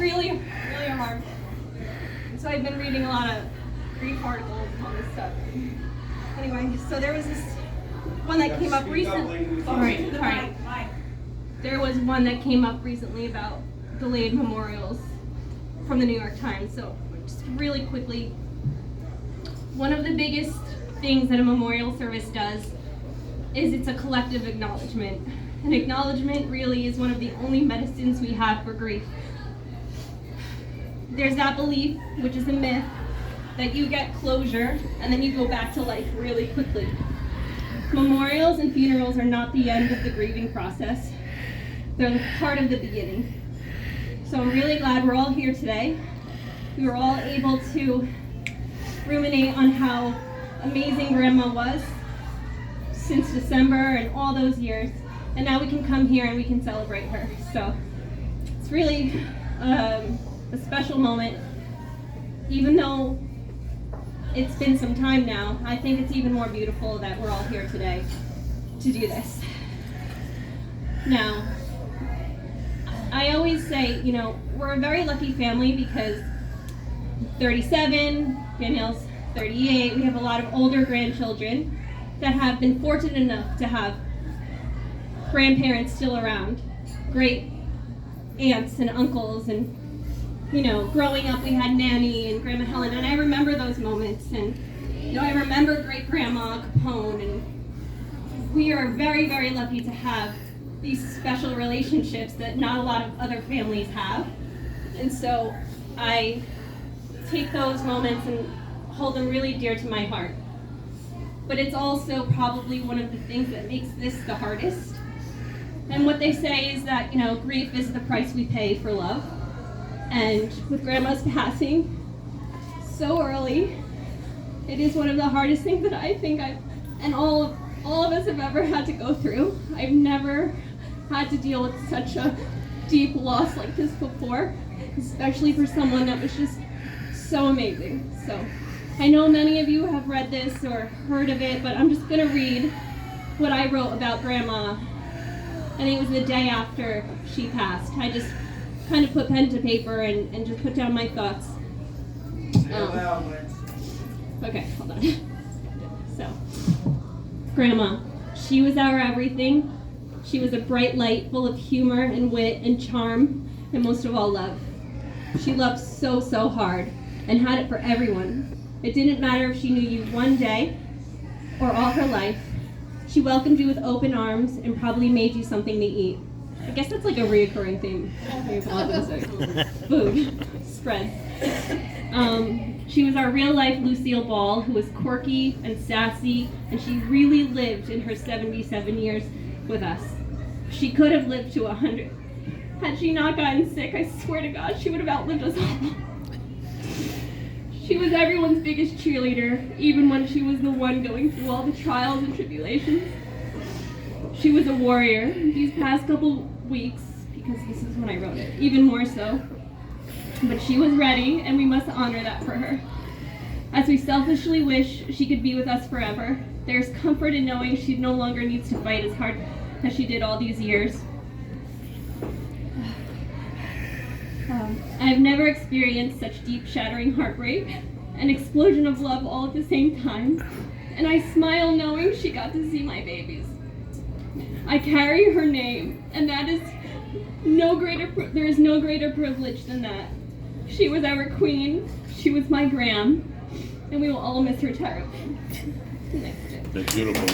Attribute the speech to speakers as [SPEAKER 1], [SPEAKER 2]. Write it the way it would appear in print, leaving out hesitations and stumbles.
[SPEAKER 1] really, really hard. So I've been reading a lot of grief articles and all this stuff. Anyway, so there was this one that came up recently. Sorry. There was one that came up recently about delayed memorials from the New York Times. So just really quickly, one of the biggest things that a memorial service does is it's a collective acknowledgement. And acknowledgement really is one of the only medicines we have for grief. There's that belief, which is a myth, that you get closure and then you go back to life really quickly. Memorials and funerals are not the end of the grieving process. They're part of the beginning. So I'm really glad we're all here today. We were all able to ruminate on how amazing Grandma was since December and all those years. And now we can come here and we can celebrate her. So it's really a special moment. Even though it's been some time now, I think it's even more beautiful that we're all here today to do this. Now, I always say, you know, we're a very lucky family because 37, Danielle's 38, we have a lot of older grandchildren that have been fortunate enough to have grandparents still around, great aunts and uncles, and you know, growing up we had Nanny and Grandma Helen, and I remember those moments, and you know, I remember Great Grandma Capone, and we are very, very lucky to have these special relationships that not a lot of other families have. And so I take those moments and hold them really dear to my heart. But it's also probably one of the things that makes this the hardest. And what they say is that, you know, grief is the price we pay for love. And with Grandma's passing so early, it is one of the hardest things that I think and all of us have ever had to go through. I've never had to deal with such a deep loss like this before, especially for someone that was just so amazing. So I know many of you have read this or heard of it, but I'm just gonna read what I wrote about Grandma. I think it was the day after she passed. I just kind of put pen to paper and just put down my thoughts. Okay, hold on. So, Grandma, she was our everything. She was a bright light full of humor and wit and charm, and most of all, love. She loved so, so hard and had it for everyone. It didn't matter if she knew you one day or all her life. She welcomed you with open arms and probably made you something to eat. I guess that's like a reoccurring theme. Food. Spread. She was our real life Lucille Ball, who was quirky and sassy, and she really lived in her 77 years with us. She could have lived to 100. Had she not gotten sick, I swear to God, she would have outlived us all. She was everyone's biggest cheerleader, even when she was the one going through all the trials and tribulations. She was a warrior these past couple weeks, because this is when I wrote it, even more so. But she was ready, and we must honor that for her. As we selfishly wish she could be with us forever, there's comfort in knowing she no longer needs to fight as hard as she did all these years. I've never experienced such deep, shattering heartbreak, an explosion of love all at the same time, and I smile knowing she got to see my babies. I carry her name, and that is there is no greater privilege than that. She was our queen, she was my Gram, and we will all miss her terribly.
[SPEAKER 2] That's beautiful.